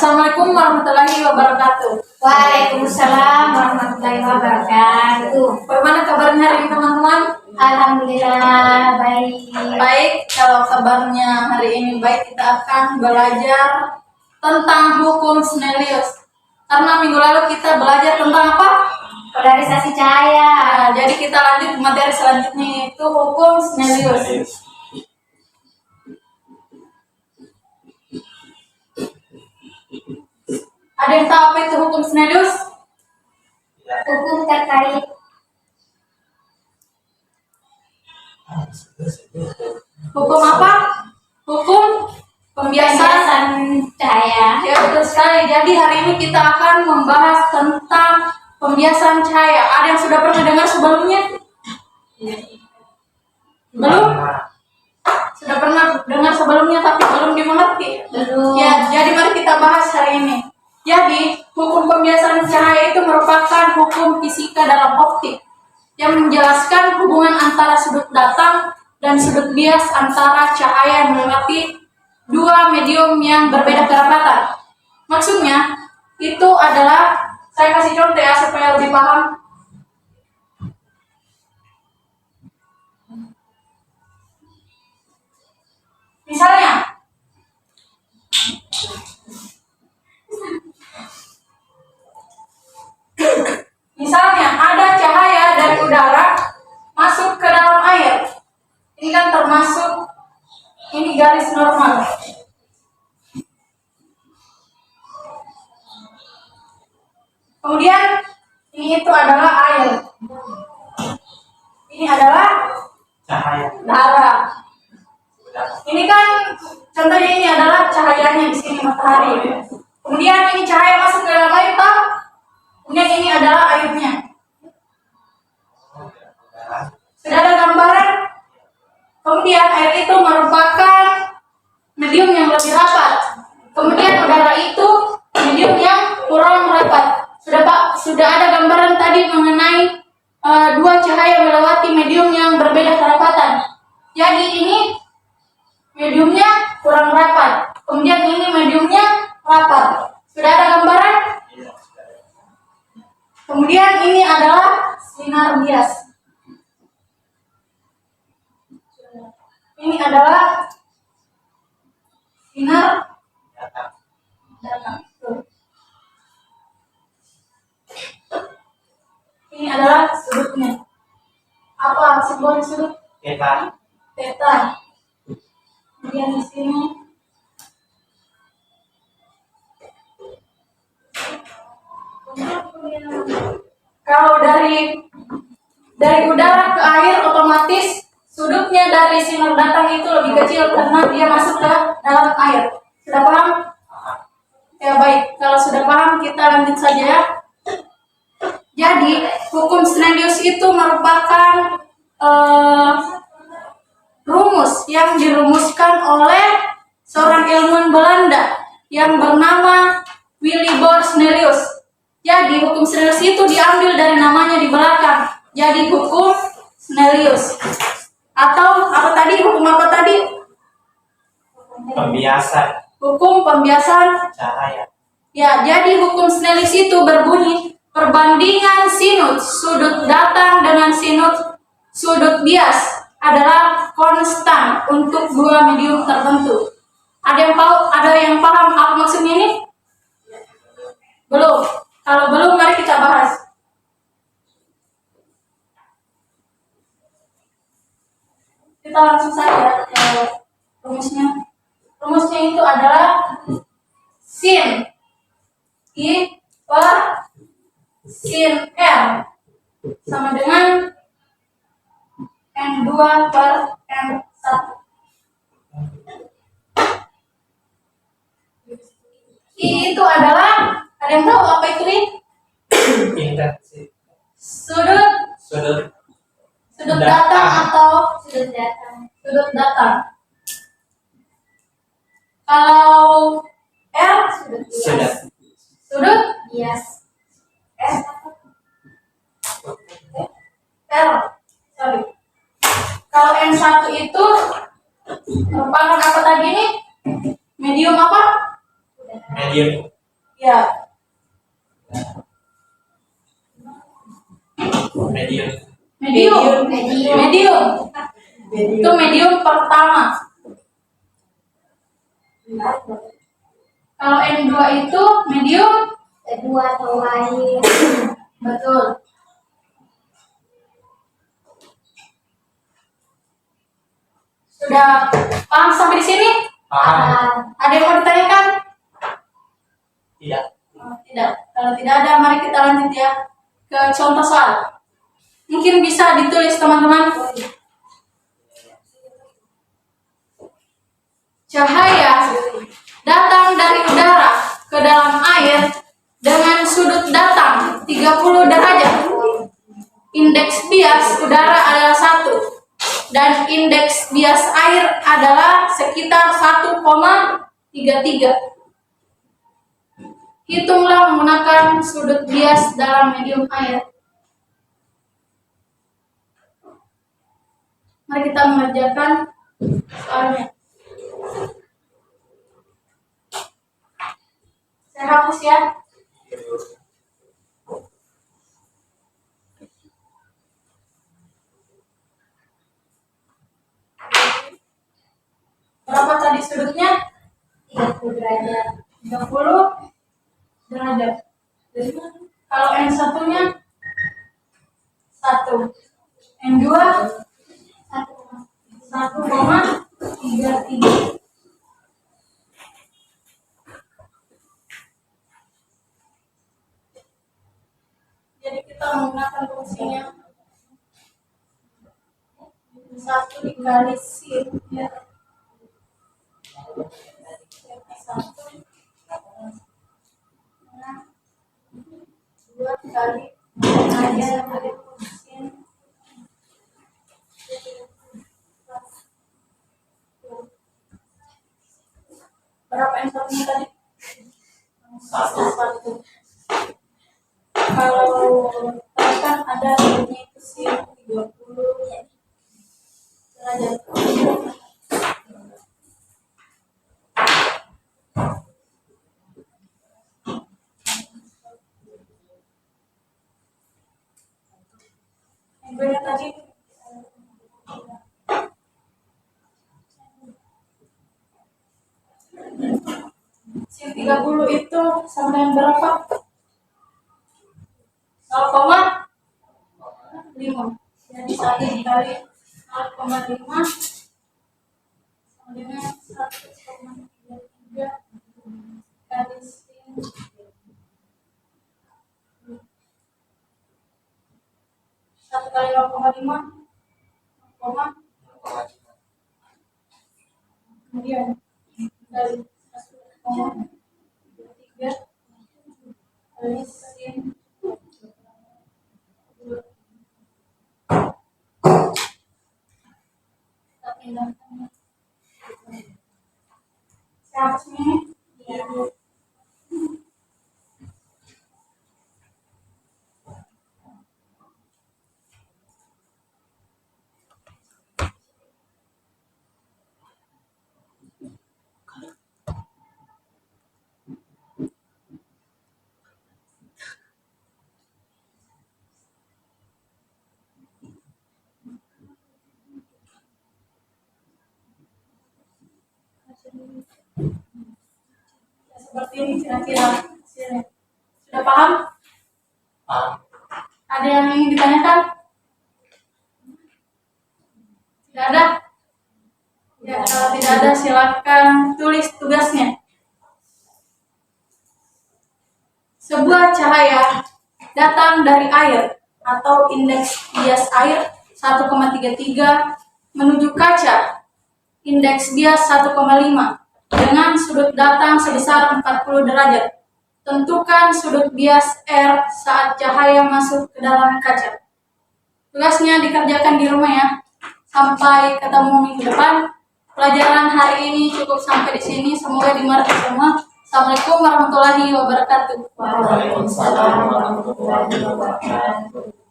Assalamualaikum warahmatullahi wabarakatuh. Waalaikumsalam warahmatullahi wabarakatuh. Bagaimana kabarnya hari ini teman-teman? Alhamdulillah baik. Baik, kalau kabarnya hari ini baik, kita akan belajar tentang hukum Snellius. Karena minggu lalu kita belajar tentang apa? Polarisasi cahaya. Nah, jadi kita lanjut ke materi selanjutnya, yaitu hukum Snellius. Ada yang tahu apa itu hukum Snellius? Hukum terkait Hukum apa? Hukum pembiasan cahaya. Ya, betul sekali. Jadi hari ini kita akan membahas tentang pembiasan cahaya. Ada yang sudah pernah dengar sebelumnya? Belum? Sudah pernah dengar sebelumnya tapi belum dimengerti? Belum. Ya, jadi mari kita bahas hari ini. Jadi, hukum pembiasan cahaya itu merupakan hukum fisika dalam optik yang menjelaskan hubungan antara sudut datang dan sudut bias antara cahaya yang melewati dua medium yang berbeda kerapatan. Maksudnya, itu adalah, saya kasih contoh ya supaya lebih paham. Misalnya ada cahaya dari udara masuk ke dalam air. Ini kan termasuk, ini garis normal. Kemudian ini itu adalah air. Ini adalah cahaya darah. Ini kan contohnya, ini adalah cahayanya di sini matahari. Kemudian ini cahaya masuk ke dalam air, toh? Kemudian ini adalah airnya. Sudah ada gambaran? Kemudian air itu merupakan medium yang lebih rapat. Kemudian udara itu medium yang kurang rapat. Sudah ada gambaran tadi mengenai dua cahaya melewati medium yang berbeda kerapatan. Jadi ini mediumnya kurang rapat. Kemudian ini mediumnya rapat. Sudah ada gambaran? Kemudian ini adalah sinar bias. Ini adalah sinar datang. Ini adalah sudutnya. Apa simbol sudut? Theta. Theta. Kemudian di sini kalau dari udara ke air, otomatis sudutnya dari sinar datang itu lebih kecil karena dia masuk ke dalam air. Sudah paham? Ya baik, kalau sudah paham kita lanjut saja ya. Jadi hukum Snellius itu merupakan rumus yang dirumuskan oleh seorang ilmuwan Belanda yang bernama Willibord Snellius. Jadi hukum Snellius itu diambil dari namanya di belakang. Jadi hukum Snellius. Atau apa tadi? Hukum apa tadi? Pembiasan Hukum pembiasan cahaya. Ya, jadi hukum Snellius itu berbunyi perbandingan sinus sudut datang dengan sinus sudut bias adalah konstan untuk dua medium tertentu. Ada yang paham apa maksudnya ini? Belum? Kalau belum, mari kita bahas. Kita langsung saja ke rumusnya. Rumusnya itu adalah sin I per sin R sama dengan N2 per N1. I itu adalah, ada yang tahu apa itu I? Intensitas Sudut datang atau Sudut datang. sudut datang. Kalau R sudut Bias. S R sorry. Kalau N1 itu merupakan apa tadi ini? Medium apa? medium Ya, Medium. medium. Medium. Medium. Itu medium pertama. Kalau N2 itu medium, Kedua atau lain. betul. Sudah paham sampai di sini? Paham? Ada yang mau ditanyakan? Tidak. Oh, tidak. Kalau tidak ada, mari kita lanjut ya ke contoh soal. Mungkin bisa ditulis teman-teman. Cahaya datang dari udara ke dalam air dengan sudut datang 30 derajat. Indeks bias udara adalah 1 dan indeks bias air adalah sekitar 1,33. Hitunglah menggunakan sudut bias dalam medium air. Mari kita mengerjakan soalnya. Saya hapus ya. Berapa tadi sudutnya? 30 derajat. 30 derajat. Kalau N satunya 1, N2 1,33. Jadi kita menggunakan fungsinya 1 dikali sin ya. 2 kali aja kali sin. Berapa N satunya tadi? 1. Kalau kan ada ini itu sin 30 derajat. Yang banyak tadi sin 30 itu sama dengan berapa? 0,5. Jadi 1 dikali 0,5 sama dengan 1,33 kali sin 1 kali 0,5 kemudian kali 1,33 kali sin 2. Kita pindahkan. Siapa sini? Ya. Ya, seperti ini kira-kira hasilnya. Sudah paham? Paham? Ada yang ingin ditanyakan? Tidak ada? Ya, kalau tidak ada silakan tulis tugasnya. Sebuah cahaya datang dari air atau indeks bias air 1,33 menuju kaca indeks bias 1,5 dengan sudut datang sebesar 40 derajat. Tentukan sudut bias R saat cahaya masuk ke dalam kaca. Tugasnya dikerjakan di rumah ya. Sampai ketemu minggu depan. Pelajaran hari ini cukup sampai di sini. Semoga dimengerti semua. Assalamualaikum warahmatullahi wabarakatuh. Waalaikumsalam warahmatullahi wabarakatuh.